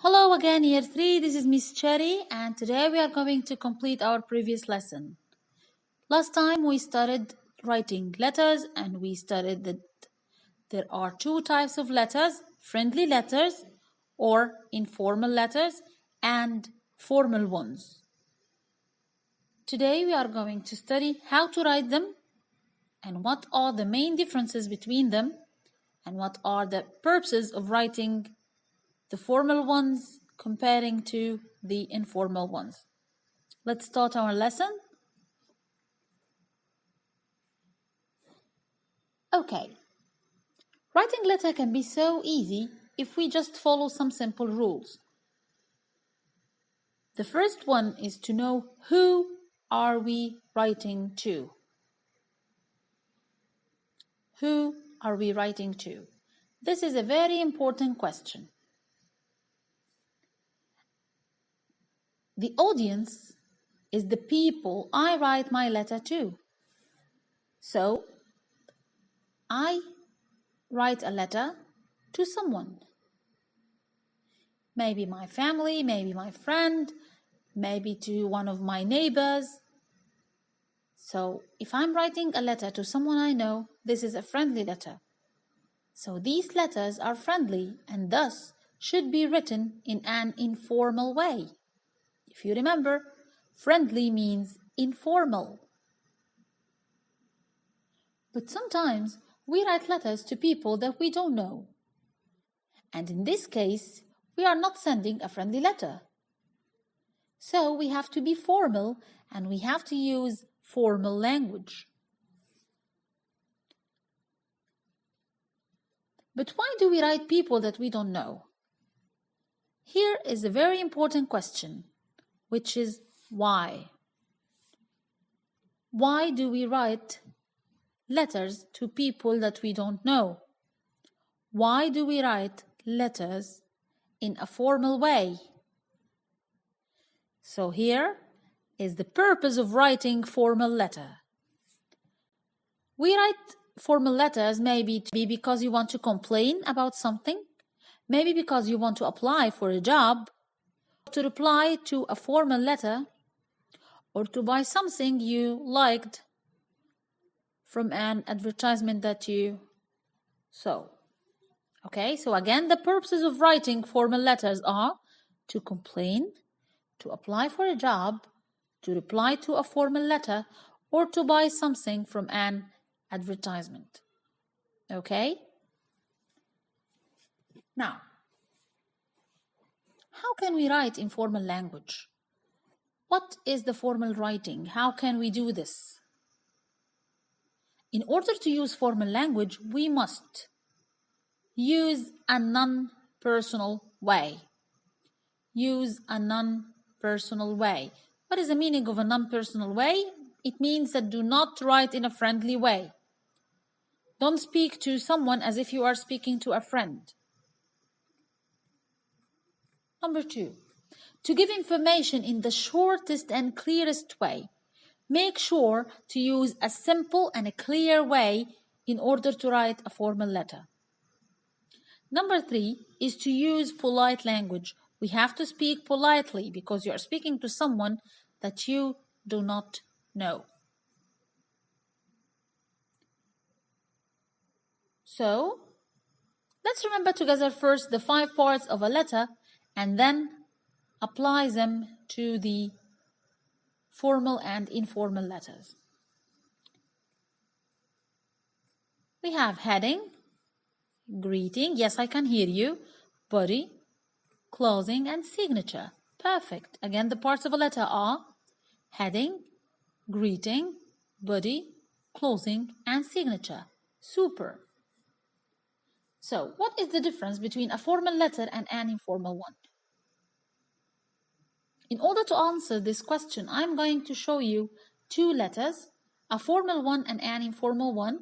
Hello again, year 3. This is Miss Cherry, and today we are going to complete our previous lesson. Last time we started writing letters, and we studied that there are two types of letters: friendly letters or informal letters, and formal ones. Today we are going to study how to write them, and what are the main differences between them, and what are the purposes of writing the formal ones comparing to the informal ones. Let's start our lesson. Okay. Writing letter can be so easy if we just follow some simple rules. The first one is to know who are we writing to. Who are we writing to? This is a very important question. The audience is the people I write my letter to. So, I write a letter to someone. Maybe my family, maybe my friend, maybe to one of my neighbors. So if I'm writing a letter to someone I know, this is a friendly letter. So these letters are friendly and thus should be written in an informal way. If you remember, friendly means informal. But sometimes we write letters to people that we don't know. And in this case, we are not sending a friendly letter. So we have to be formal and we have to use formal language. But why do we write people that we don't know? Here is a very important question, which is why? Why do we write letters to people that we don't know? Why do we write letters in a formal way? So here is the purpose of writing formal letter. We write formal letters maybe because you want to complain about something, maybe because you want to apply for a job, to reply to a formal letter, or to buy something you liked from an advertisement that you saw. Okay, so again, the purposes of writing formal letters are to complain, to apply for a job, to reply to a formal letter, or to buy something from an advertisement. Okay? Now, how can we write in formal language? What is the formal writing? How can we do this? In order to use formal language, we must use a non-personal way. Use a non-personal way. What is the meaning of a non-personal way? It means that do not write in a friendly way. Don't speak to someone as if you are speaking to a friend. Number 2, to give information in the shortest and clearest way. Make sure to use a simple and a clear way in order to write a formal letter. Number 3 is to use polite language. We have to speak politely because you are speaking to someone that you do not know. So, let's remember together first the 5 parts of a letter and then apply them to the formal and informal letters. We have heading, greeting, yes, I can hear you, body, closing, and signature. Perfect. Again, the parts of a letter are heading, greeting, body, closing, and signature. Super. So, what is the difference between a formal letter and an informal one? In order to answer this question, I'm going to show you 2 letters, a formal one and an informal one,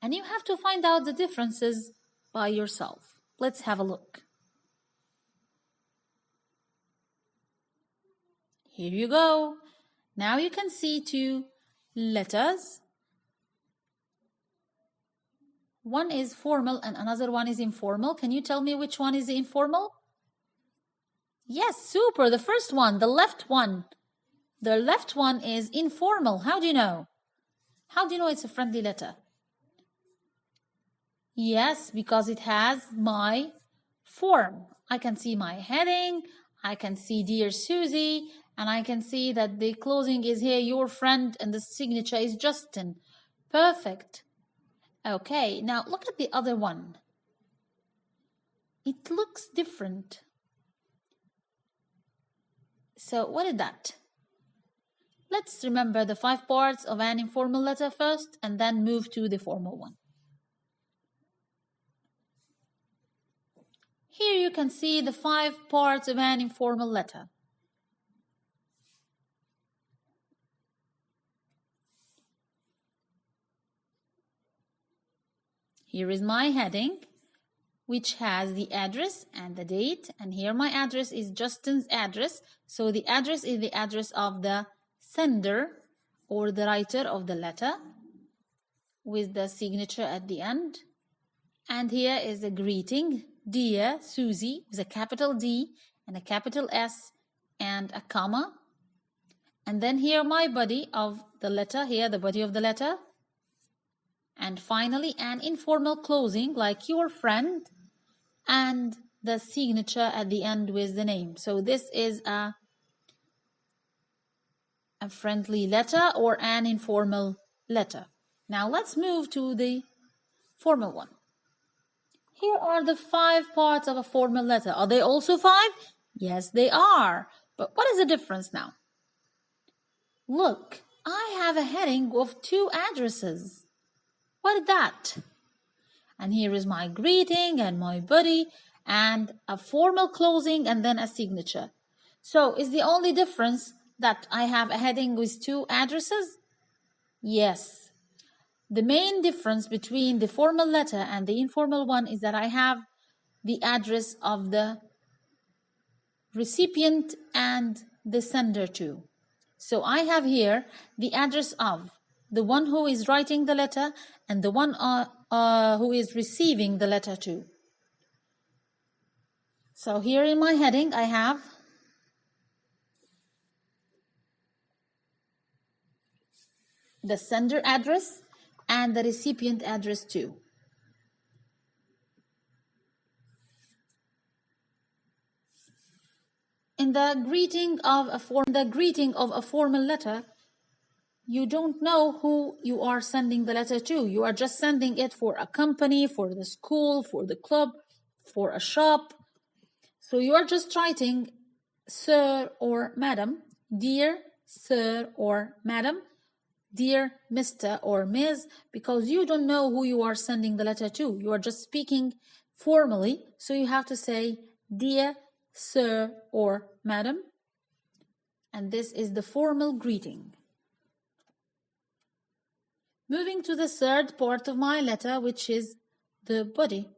and you have to find out the differences by yourself. Let's have a look. Here you go. Now you can see 2 letters. One is formal and another one is informal. Can you tell me which one is informal? Yes, super. The first one, the left one. The left one is informal. How do you know? How do you know it's a friendly letter? Yes, because it has my form. I can see my heading, I can see Dear Susie, and I can see that the closing is here, your friend, and the signature is Justin. Perfect. Okay, now look at the other one. It looks different. So what is that? Let's remember the 5 parts of an informal letter first and then move to the formal one. Here you can see the 5 parts of an informal letter. Here is my heading, which has the address and the date, and here my address is Justin's address. So the address is the address of the sender or the writer of the letter with the signature at the end. And here is a greeting, Dear Susie, with a capital D and a capital S and a comma. And then here my body of the letter, here the body of the letter. And finally an informal closing like your friend and the signature at the end with the name. So this is a friendly letter or an informal letter. Now let's move to the formal one. Here are the 5 parts of a formal letter. Are they also 5? Yes, they are. But what is the difference now? Look, I have a heading of 2 addresses. What is that? And here is my greeting and my body and a formal closing and then a signature. So is the only difference that I have a heading with 2 addresses? Yes. The main difference between the formal letter and the informal one is that I have the address of the recipient and the sender too. So I have here the address of the one who is writing the letter and the one who is receiving the letter too. So here in my heading I have the sender address and the recipient address too. In the greeting of a formal letter, you don't know who you are sending the letter to. You are just sending it for a company, for the school, for the club, for a shop. So you are just writing Sir or Madam, Dear Sir or Madam, Dear Mr. or Ms, because you don't know who you are sending the letter to. You are just speaking formally, so you have to say Dear Sir or Madam, and this is the formal greeting. Moving to the 3rd part of my letter, which is the body.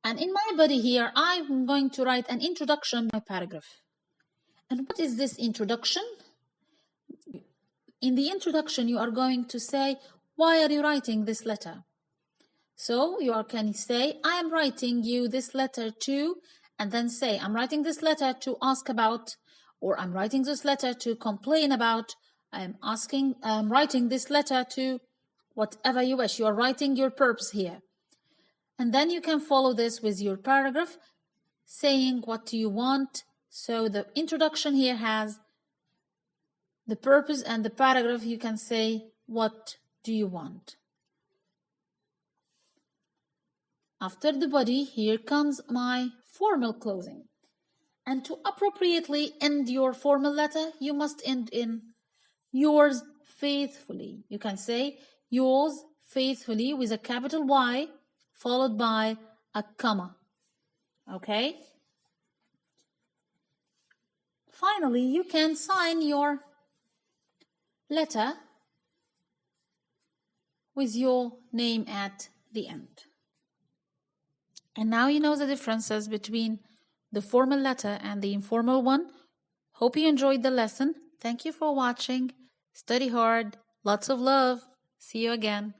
And in my body here, I'm going to write an introduction, my paragraph. And what is this introduction? In the introduction, you are going to say, why are you writing this letter? So you can say, I am writing you this letter to, and then say, I'm writing this letter to ask about, or I'm writing this letter to complain about, I'm writing this letter to whatever you wish. You are writing your purpose here. And then you can follow this with your paragraph, saying what do you want. So the introduction here has the purpose, and the paragraph you can say, what do you want? After the body, here comes my formal closing. And to appropriately end your formal letter, you must end in yours faithfully. You can say yours faithfully with a capital Y followed by a comma. Okay? Finally, you can sign your letter with your name at the end. And now you know the differences between the formal letter and the informal one. Hope you enjoyed the lesson. Thank you for watching. Study hard. Lots of love. See you again.